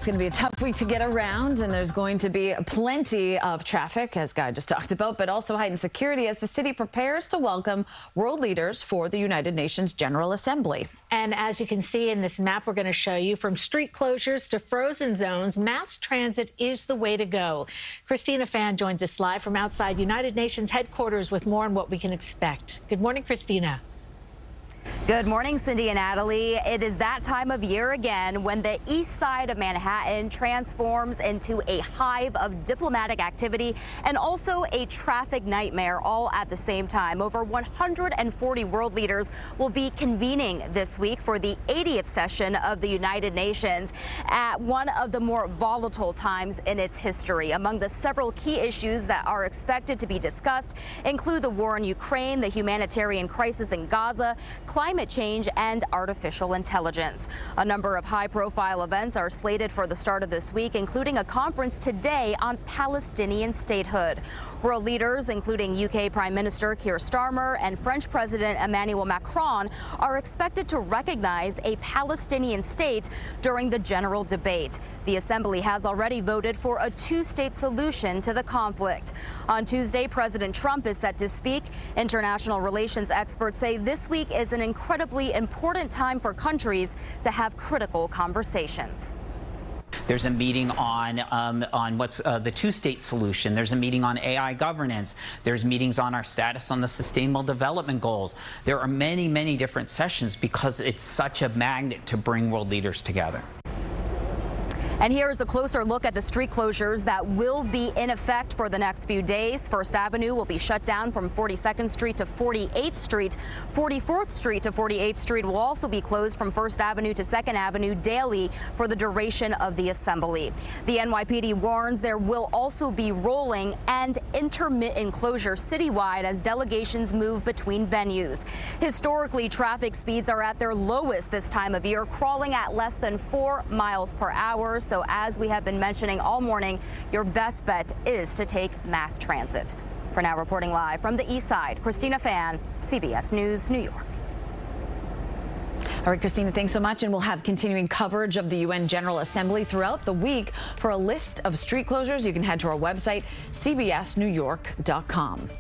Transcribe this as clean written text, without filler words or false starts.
going to be a tough week to get around, and there's going to be plenty of traffic, as Guy just talked about, but also heightened security as the city prepares to welcome world leaders for the United Nations General Assembly. And as you can see in this map we're going to show you, from street closures to frozen zones, mass transit is the way to go. Christina Fan joins us live from outside United Nations headquarters with more on what we can expect. Good morning, Christina. Good morning, Cindy and Natalie. It is that time of year again when the east side of Manhattan transforms into a hive of diplomatic activity and also a traffic nightmare all at the same time. Over 140 world leaders will be convening this week for the 80th session of the United Nations at one of the more volatile times in its history. Among the several key issues that are expected to be discussed include the war in Ukraine, the humanitarian crisis in Gaza, climate change, and artificial intelligence. A number of high-profile events are slated for the start of this week, including a conference today on Palestinian statehood. World leaders, including UK Prime Minister Keir Starmer and French President Emmanuel Macron, are expected to recognize a Palestinian state during the general debate. The Assembly has already voted for a two-state solution to the conflict. On Tuesday, President Trump is set to speak. International relations experts say this week is an incredibly important time for countries to have critical conversations. There's a meeting on what's the two-state solution. There's a meeting on AI governance. There's meetings on our status on the Sustainable Development Goals. There are many, many different sessions because it's such a magnet to bring world leaders together. And here's a closer look at the street closures that will be in effect for the next few days. First Avenue will be shut down from 42nd Street to 48th Street. 44th Street to 48th Street will also be closed from First Avenue to 2nd Avenue daily for the duration of the assembly. The NYPD warns there will also be rolling and intermittent closure citywide as delegations move between venues. Historically, traffic speeds are at their lowest this time of year, crawling at less than 4 miles per hour. So as we have been mentioning all morning, your best bet is to take mass transit. For now, reporting live from the east side, Christina Fan, CBS News, New York. All right, Christina, thanks so much. And we'll have continuing coverage of the UN General Assembly throughout the week. For a list of street closures, you can head to our website, cbsnewyork.com.